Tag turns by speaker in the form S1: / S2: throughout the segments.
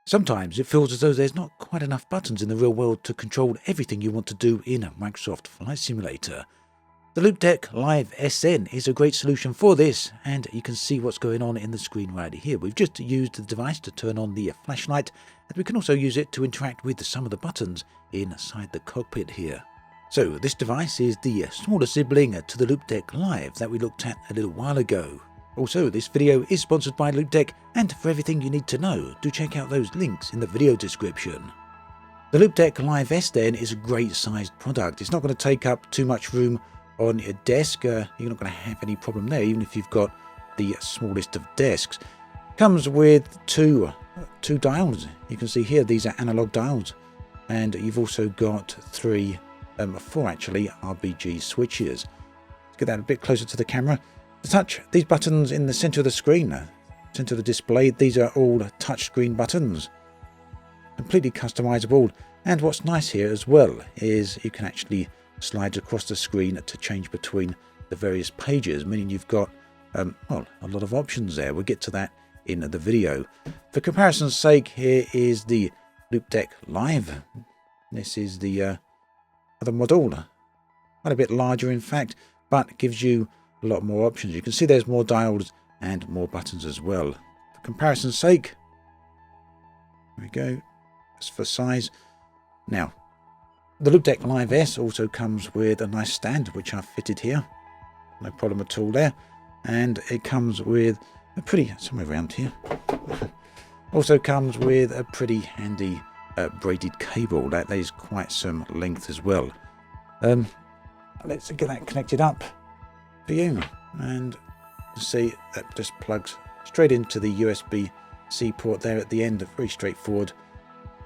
S1: Sometimes it feels as though there's not quite enough buttons in the real world to control everything you want to do in a Microsoft Flight Simulator. The Loupedeck Live SN is a great solution for this, and you can see what's going on in the screen right here. We've just used the device to turn on the flashlight, and we can also use it to interact with some of the buttons inside the cockpit here. So this device is the smaller sibling to the Loupedeck Live that we looked at a little while ago. Also, this video is sponsored by Loupedeck, and for everything you need to know, do check out those links in the video description. The Loupedeck Live SN is a great sized product. It's not going to take up too much room on your desk. You're not going to have any problem there, even if you've got the smallest of desks. Comes with two dials. You can see here these are analog dials, and you've also got four actually RGB switches. Let's get that a bit closer to the camera. To touch these buttons in the center of the screen, center of the display, these are all touch screen buttons, completely customizable. And what's nice here as well is you can actually slide across the screen to change between the various pages, meaning you've got a lot of options there. We'll get to that in the video. For comparison's sake, here is the Loupedeck Live. This is the other model, quite a bit larger in fact, but gives you a lot more options. You can see there's more dials and more buttons as well. For comparison's sake, there we go, that's for size. Now, the Loupedeck Live S also comes with a nice stand, which I've fitted here. No problem at all there. And it comes with a pretty, somewhere around here, also comes with a pretty handy braided cable. That is quite some length as well. Let's get that connected up for you, and you see that just plugs straight into the USB-C port there at the end. Very straightforward.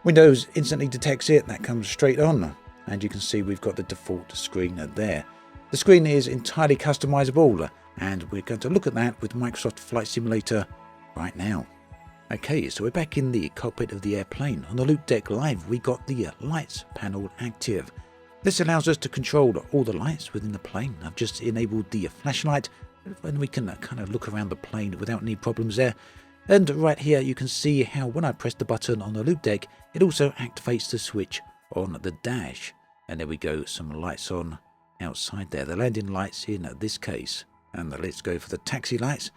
S1: Windows instantly detects it, that comes straight on, and you can see we've got the default screen there. The screen is entirely customizable, and we're going to look at that with Microsoft Flight Simulator right now. Okay, so we're back in the cockpit of the airplane. On the Loupedeck Live, we got the lights panel active. This allows us to control all the lights within the plane. I've just enabled the flashlight, and we can kind of look around the plane without any problems there. And right here you can see how when I press the button on the Loupedeck, it also activates the switch on the dash. And there we go, some lights on outside there, the landing lights in this case. And let's go for the taxi lights.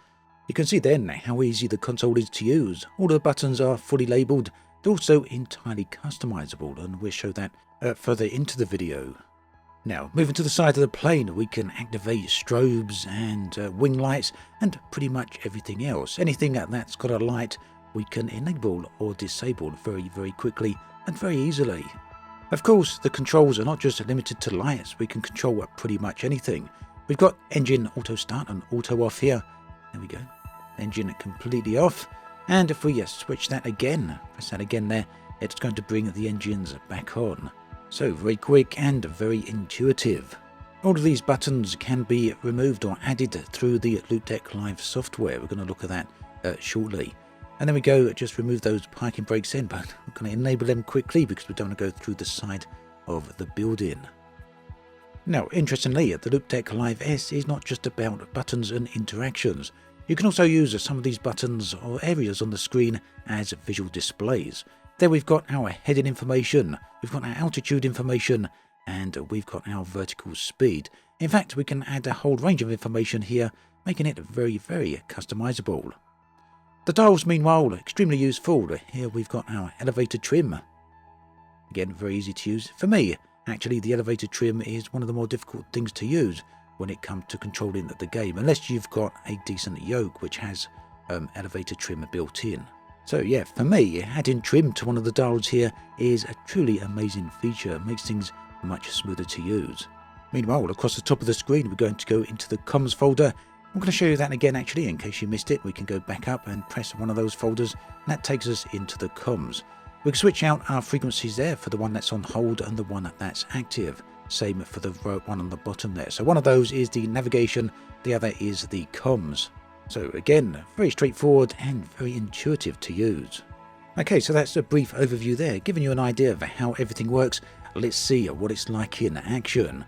S1: You can see then how easy the console is to use. All the buttons are fully labelled. They're also entirely customizable, and we'll show that further into the video. Now, moving to the side of the plane, we can activate strobes and wing lights and pretty much everything else. Anything that's got a light, we can enable or disable very, very quickly and very easily. Of course, the controls are not just limited to lights. We can control pretty much anything. We've got engine auto start and auto off here. There we go. Engine completely off. And if we switch that again, press that again there, it's going to bring the engines back on. So very quick and very intuitive. All of these buttons can be removed or added through the Loupedeck Live software. We're going to look at that shortly. And then we go, just remove those parking brakes in, but we're going to enable them quickly because we don't want to go through the side of the building. Now, interestingly, the Loupedeck Live S is not just about buttons and interactions. You can also use some of these buttons or areas on the screen as visual displays. There we've got our heading information, we've got our altitude information, and we've got our vertical speed. In fact, we can add a whole range of information here, making it very, very customizable. The dials, meanwhile, extremely useful. Here we've got our elevator trim. Again, very easy to use. For me, actually, the elevator trim is one of the more difficult things to use when it comes to controlling the game, unless you've got a decent yoke which has elevator trim built in. So yeah, for me, adding trim to one of the dials here is a truly amazing feature. It makes things much smoother to use. Meanwhile, across the top of the screen, we're going to go into the comms folder. I'm going to show you that again actually, in case you missed it. We can go back up and press one of those folders, and that takes us into the comms. We can switch out our frequencies there for the one that's on hold and the one that's active. Same for the one on the bottom there. So one of those is the navigation, the other is the comms. So again, very straightforward and very intuitive to use. Okay, so that's a brief overview there, giving you an idea of how everything works. Let's see what it's like in action.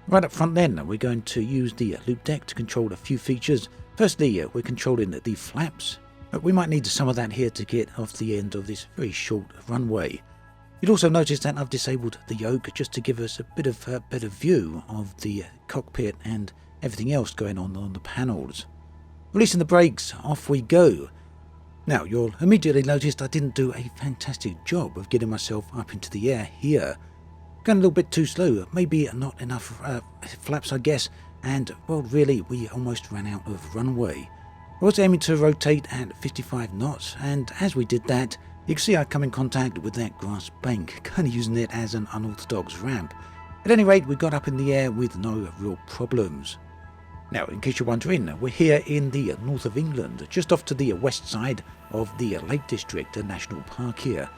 S1: Right up front then, we're going to use the Loupedeck to control a few features. Firstly, we're controlling the flaps. But we might need some of that here to get off the end of this very short runway. You'll also notice that I've disabled the yoke just to give us a bit of a better view of the cockpit and everything else going on the panels. Releasing the brakes, off we go. Now, you'll immediately notice I didn't do a fantastic job of getting myself up into the air here. Going a little bit too slow, maybe not enough flaps I guess, and well really we almost ran out of runway. I was aiming to rotate at 55 knots, and as we did that, you can see I come in contact with that grass bank, kind of using it as an unorthodox ramp. At any rate, we got up in the air with no real problems. Now, in case you're wondering, we're here in the north of England, just off to the west side of the Lake District National Park here.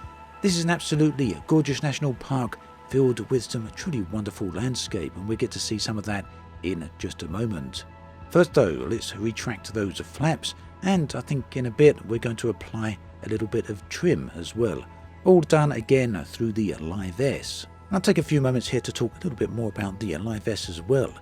S1: This is an absolutely gorgeous national park filled with some truly wonderful landscape, and we'll get to see some of that in just a moment. First though, let's retract those flaps, and I think in a bit we're going to apply a little bit of trim as well. All done again through the Live S. I'll take a few moments here to talk a little bit more about the Live S as well.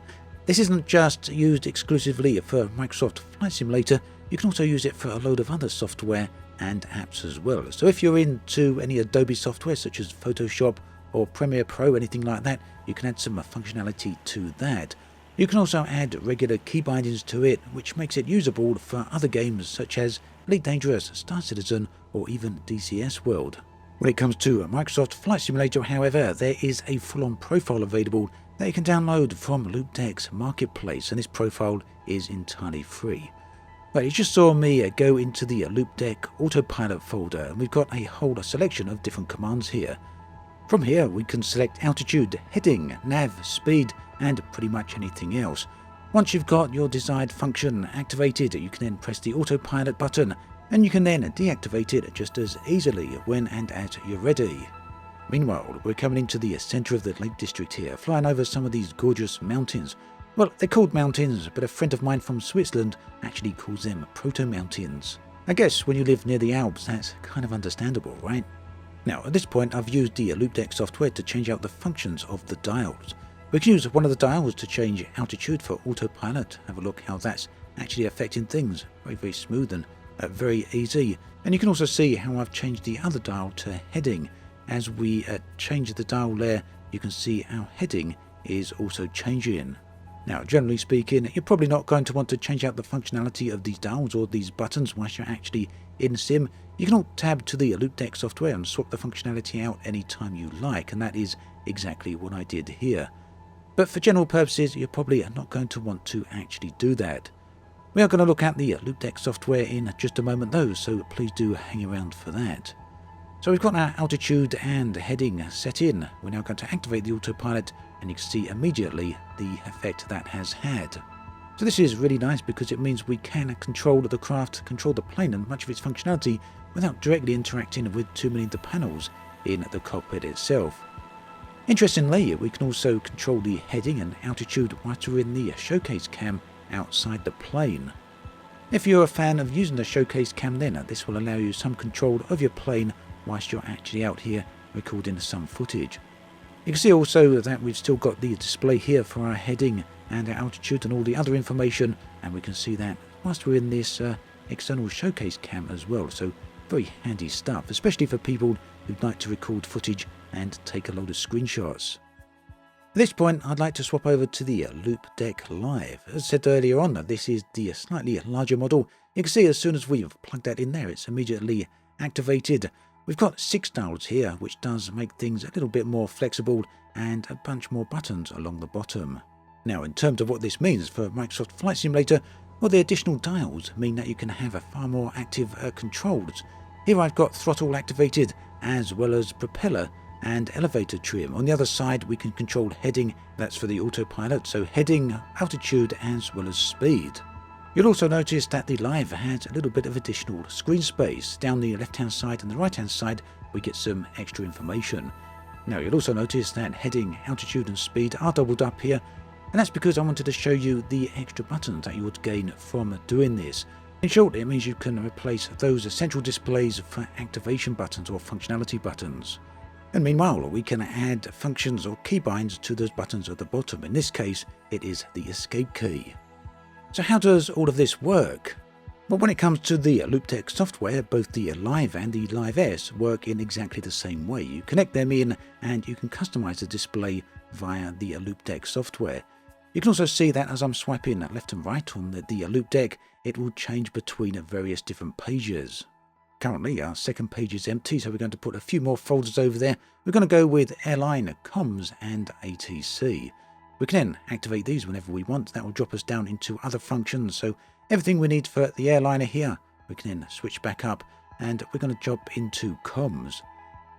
S1: This isn't just used exclusively for Microsoft Flight Simulator, you can also use it for a load of other software and apps as well. So if you're into any Adobe software such as Photoshop or Premiere Pro, anything like that, you can add some functionality to that. You can also add regular key bindings to it, which makes it usable for other games such as Elite Dangerous, Star Citizen, or even DCS World. When it comes to Microsoft Flight Simulator, however, there is a full-on profile available that you can download from Loupedeck's marketplace, and this profile is entirely free. Well, you just saw me go into the Loupedeck autopilot folder, and we've got a whole selection of different commands here. From here we can select altitude, heading, nav, speed, and pretty much anything else. Once you've got your desired function activated, you can then press the autopilot button, and you can then deactivate it just as easily when and as you're ready. Meanwhile, we're coming into the centre of the Lake District here, flying over some of these gorgeous mountains. Well, they're called mountains, but a friend of mine from Switzerland actually calls them proto-mountains. I guess when you live near the Alps, that's kind of understandable, right? Now, at this point, I've used the Loupedeck software to change out the functions of the dials. We can use one of the dials to change altitude for autopilot. Have a look how that's actually affecting things. Very, very smooth and very easy. And you can also see how I've changed the other dial to heading. As we change the dial there, you can see our heading is also changing. Now, generally speaking, you're probably not going to want to change out the functionality of these dials or these buttons whilst you're actually in Sim. You can alt-tab to the Loupedeck software and swap the functionality out anytime you like, and that is exactly what I did here. But for general purposes, you're probably not going to want to actually do that. We are going to look at the Loupedeck software in just a moment though, so please do hang around for that. So we've got our altitude and heading set in. We're now going to activate the autopilot, and you can see immediately the effect that has had. So this is really nice because it means we can control the craft, control the plane and much of its functionality without directly interacting with too many of the panels in the cockpit itself. Interestingly, we can also control the heading and altitude whilst we're in the showcase cam outside the plane. If you're a fan of using the showcase cam, then this will allow you some control of your plane whilst you're actually out here recording some footage. You can see also that we've still got the display here for our heading and our altitude and all the other information, and we can see that whilst we're in this external showcase cam as well. So very handy stuff, especially for people who'd like to record footage and take a load of screenshots. At this point, I'd like to swap over to the Loupedeck Live. As I said earlier on, this is the slightly larger model. You can see as soon as we've plugged that in there, it's immediately activated. We've got 6 dials here, which does make things a little bit more flexible, and a bunch more buttons along the bottom. Now, in terms of what this means for Microsoft Flight Simulator, well, the additional dials mean that you can have a far more active controls. Here I've got throttle activated, as well as propeller and elevator trim. On the other side, we can control heading, that's for the autopilot, so heading, altitude, as well as speed. You'll also notice that the Live has a little bit of additional screen space. Down the left-hand side and the right-hand side, we get some extra information. Now, you'll also notice that heading, altitude, and speed are doubled up here, and that's because I wanted to show you the extra buttons that you would gain from doing this. In short, it means you can replace those central displays for activation buttons or functionality buttons. And meanwhile, we can add functions or keybinds to those buttons at the bottom. In this case, it is the escape key. So how does all of this work? But when it comes to the Loupedeck software, both the Live and the Live S work in exactly the same way. You connect them in and you can customize the display via the Loupedeck software. You can also see that as I'm swiping left and right on the Loupedeck, it will change between various different pages. Currently our second page is empty, so we're going to put a few more folders over there. We're going to go with Airline, Comms and ATC. We can then activate these whenever we want. That will drop us down into other functions, so everything we need for the airliner here, we can then switch back up and we're going to jump into comms.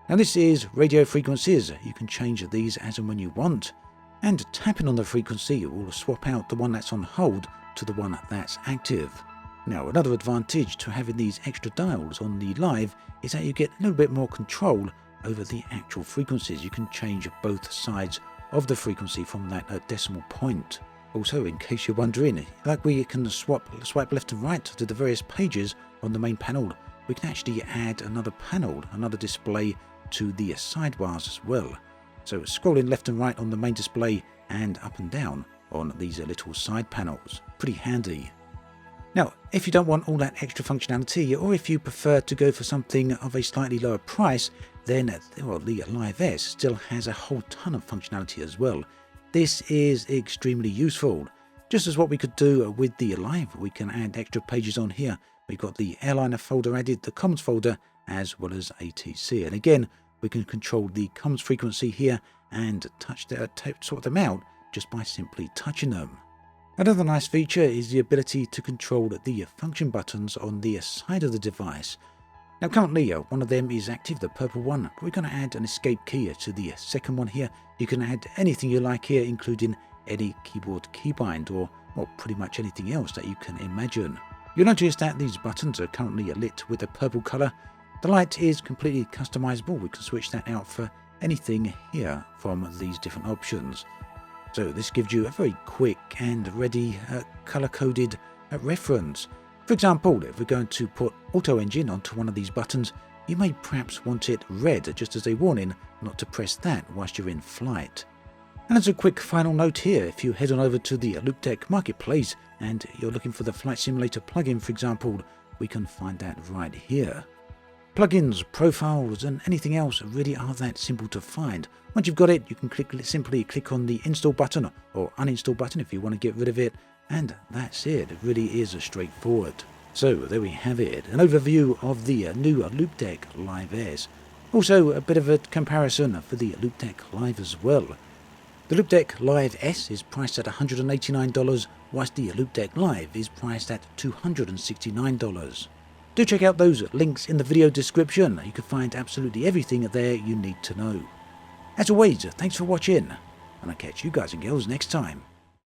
S1: Now this is radio frequencies. You can change these as and when you want, and tapping on the frequency will swap out the one that's on hold to the one that's active. Now another advantage to having these extra dials on the Live is that you get a little bit more control over the actual frequencies. You can change both sides of the frequency from that decimal point. Also, in case you're wondering, like we can swipe left and right to the various pages on the main panel, we can actually add another panel, another display to the sidebars as well. So scrolling left and right on the main display and up and down on these little side panels. Pretty handy. Now, if you don't want all that extra functionality, or if you prefer to go for something of a slightly lower price, then the Live S still has a whole ton of functionality as well. This is extremely useful. Just as what we could do with the Live, we can add extra pages on here. We've got the airliner folder added, the comms folder, as well as ATC. And again, we can control the comms frequency here and sort them out just by simply touching them. Another nice feature is the ability to control the function buttons on the side of the device. Now currently one of them is active, the purple one, but we're going to add an escape key to the second one here. You can add anything you like here, including any keyboard keybind or pretty much anything else that you can imagine. You'll notice that these buttons are currently lit with a purple colour. The light is completely customizable. We can switch that out for anything here from these different options. So this gives you a very quick and ready color-coded reference. For example, if we're going to put auto engine onto one of these buttons, you may perhaps want it red just as a warning not to press that whilst you're in flight. And as a quick final note here, if you head on over to the Loupedeck marketplace and you're looking for the Flight Simulator plugin, for example, we can find that right here. Plugins, profiles and anything else really are that simple to find. Once you've got it, you can simply click on the install button or uninstall button if you want to get rid of it, and that's it. It really is straightforward. So there we have it, an overview of the new Loupedeck Live S. Also a bit of a comparison for the Loupedeck Live as well. The Loupedeck Live S is priced at $189, whilst the Loupedeck Live is priced at $269. Do check out those links in the video description. You can find absolutely everything there you need to know. As always, thanks for watching, and I'll catch you guys and girls next time.